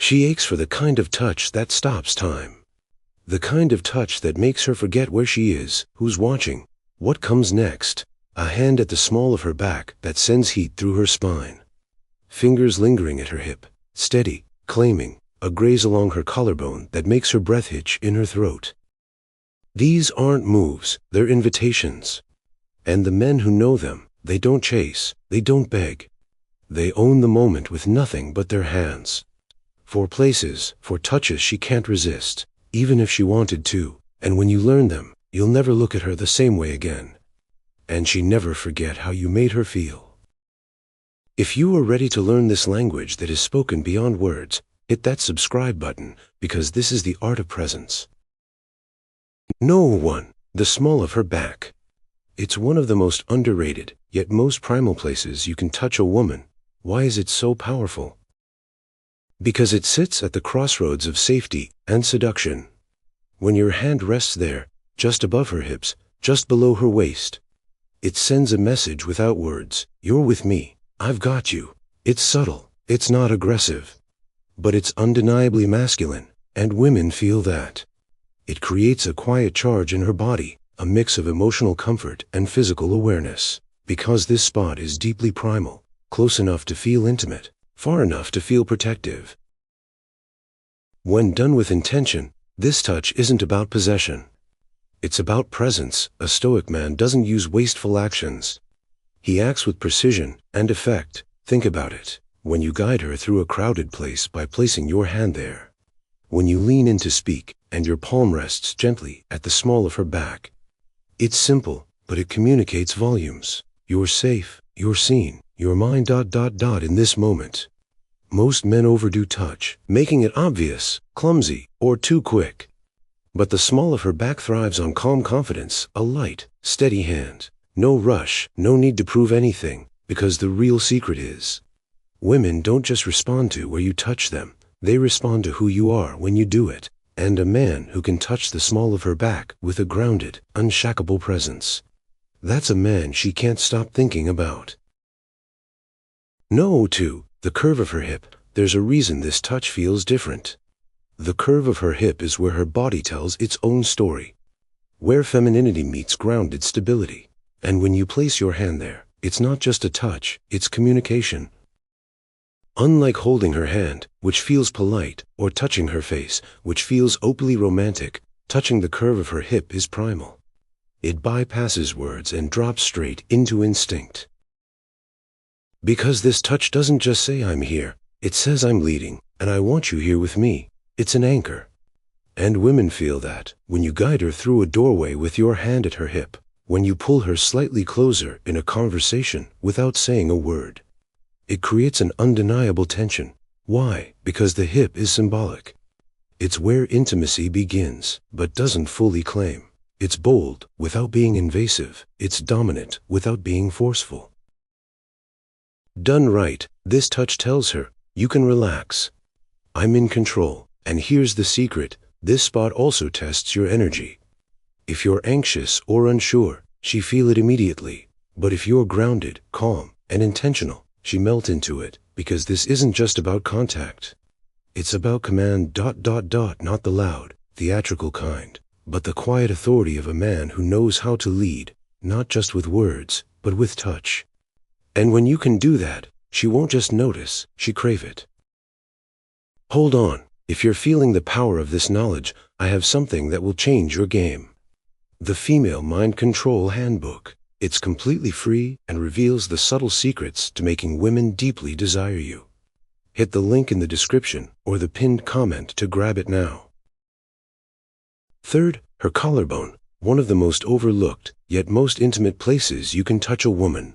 She aches for the kind of touch that stops time. The kind of touch that makes her forget where she is, who's watching, what comes next. A hand at the small of her back that sends heat through her spine. Fingers lingering at her hip, steady, claiming, a graze along her collarbone that makes her breath hitch in her throat. These aren't moves, they're invitations. And the men who know them, they don't chase, they don't beg. They own the moment with nothing but their hands. For places, for touches she can't resist, even if she wanted to, and when you learn them, you'll never look at her the same way again. And she never forget how you made her feel. If you are ready to learn this language that is spoken beyond words, hit that subscribe button, because this is the art of presence. No one, the small of her back. It's one of the most underrated, yet most primal places you can touch a woman. Why is it so powerful? Because it sits at the crossroads of safety and seduction. When your hand rests there, just above her hips, just below her waist, it sends a message without words. You're with me. I've got you. It's subtle. It's not aggressive. But it's undeniably masculine, and women feel that. It creates a quiet charge in her body, a mix of emotional comfort and physical awareness. Because this spot is deeply primal, close enough to feel intimate, far enough to feel protective. When done with intention, this touch isn't about possession. It's about presence. A Stoic man doesn't use wasteful actions. He acts with precision and effect. Think about it. When you guide her through a crowded place by placing your hand there. When you lean in to speak and your palm rests gently at the small of her back. It's simple, but it communicates volumes. You're safe, you're seen, you're mine ... in this moment. Most men overdo touch, making it obvious, clumsy, or too quick. But the small of her back thrives on calm confidence, a light, steady hand. No rush, no need to prove anything, because the real secret is, women don't just respond to where you touch them, they respond to who you are when you do it. And a man who can touch the small of her back with a grounded, unshackable presence. That's a man she can't stop thinking about. No, too, the curve of her hip, there's a reason this touch feels different. The curve of her hip is where her body tells its own story. Where femininity meets grounded stability. And when you place your hand there, it's not just a touch, it's communication. Unlike holding her hand, which feels polite, or touching her face, which feels openly romantic, touching the curve of her hip is primal. It bypasses words and drops straight into instinct. Because this touch doesn't just say I'm here, it says I'm leading, and I want you here with me. It's an anchor. And women feel that when you guide her through a doorway with your hand at her hip, when you pull her slightly closer in a conversation without saying a word. It creates an undeniable tension. Why? Because the hip is symbolic. It's where intimacy begins, but doesn't fully claim. It's bold without being invasive. It's dominant without being forceful. Done right, this touch tells her, you can relax. I'm in control. And here's the secret, this spot also tests your energy. If you're anxious or unsure, she feel it immediately. But if you're grounded, calm, and intentional, she melt into it, because this isn't just about contact. It's about command ... not the loud, theatrical kind, but the quiet authority of a man who knows how to lead, not just with words, but with touch. And when you can do that, she won't just notice, she crave it. Hold on, if you're feeling the power of this knowledge, I have something that will change your game. The Female Mind Control Handbook. It's completely free and reveals the subtle secrets to making women deeply desire you. Hit the link in the description or the pinned comment to grab it now. Third, her collarbone, one of the most overlooked, yet most intimate places you can touch a woman.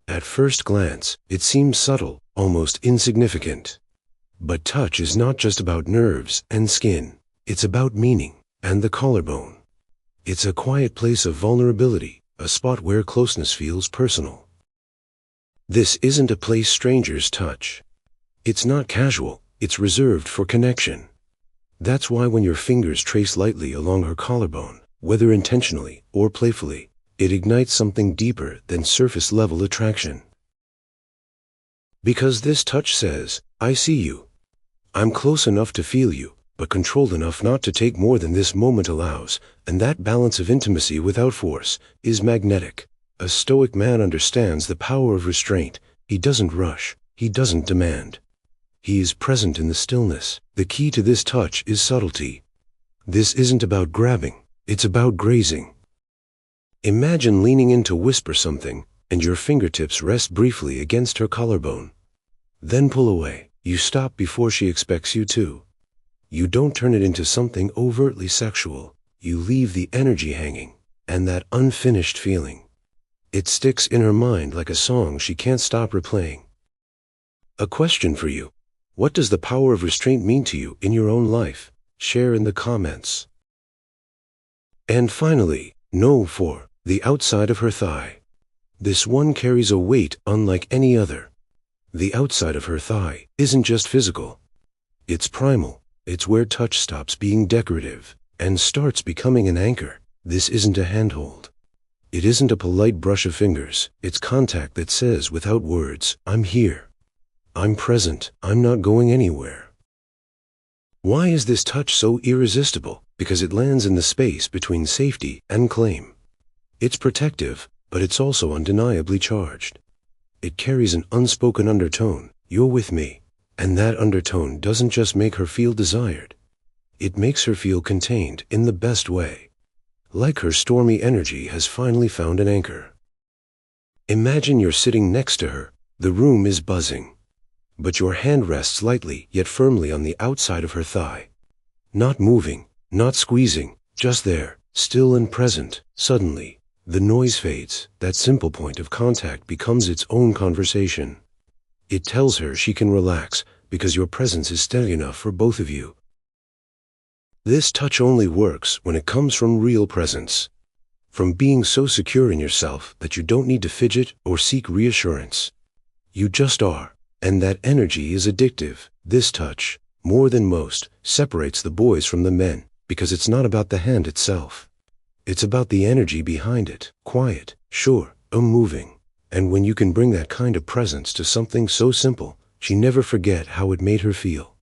At first glance, it seems subtle, almost insignificant. But touch is not just about nerves and skin, it's about meaning and the collarbone. It's a quiet place of vulnerability, a spot where closeness feels personal. This isn't a place strangers touch. It's not casual, it's reserved for connection. That's why when your fingers trace lightly along her collarbone, whether intentionally or playfully, it ignites something deeper than surface-level attraction. Because this touch says, I see you. I'm close enough to feel you, but controlled enough not to take more than this moment allows, and that balance of intimacy without force is magnetic. A Stoic man understands the power of restraint. He doesn't rush. He doesn't demand. He is present in the stillness. The key to this touch is subtlety. This isn't about grabbing. It's about grazing. Imagine leaning in to whisper something, and your fingertips rest briefly against her collarbone. Then pull away. You stop before she expects you to. You don't turn it into something overtly sexual. You leave the energy hanging, and that unfinished feeling. It sticks in her mind like a song she can't stop replaying. A question for you. What does the power of restraint mean to you in your own life? Share in the comments. And finally, no for the outside of her thigh. This one carries a weight unlike any other. The outside of her thigh isn't just physical. It's primal. It's where touch stops being decorative and starts becoming an anchor. This isn't a handhold. It isn't a polite brush of fingers. It's contact that says without words, I'm here. I'm present. I'm not going anywhere. Why is this touch so irresistible? Because it lands in the space between safety and claim. It's protective, but it's also undeniably charged. It carries an unspoken undertone, you're with me, and that undertone doesn't just make her feel desired. It makes her feel contained in the best way. Like her stormy energy has finally found an anchor. Imagine you're sitting next to her, the room is buzzing. But your hand rests lightly yet firmly on the outside of her thigh. Not moving, not squeezing, just there, still and present. Suddenly, the noise fades. That simple point of contact becomes its own conversation. It tells her she can relax because your presence is steady enough for both of you. This touch only works when it comes from real presence. From being so secure in yourself that you don't need to fidget or seek reassurance. You just are, and that energy is addictive. This touch, more than most, separates the boys from the men because it's not about the hand itself. It's about the energy behind it, quiet, sure, unmoving. And when you can bring that kind of presence to something so simple, she never forget how it made her feel.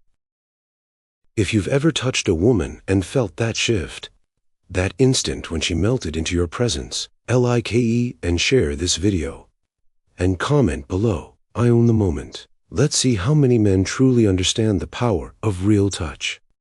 If you've ever touched a woman and felt that shift, that instant when she melted into your presence, like and share this video. And comment below, I own the moment. Let's see how many men truly understand the power of real touch.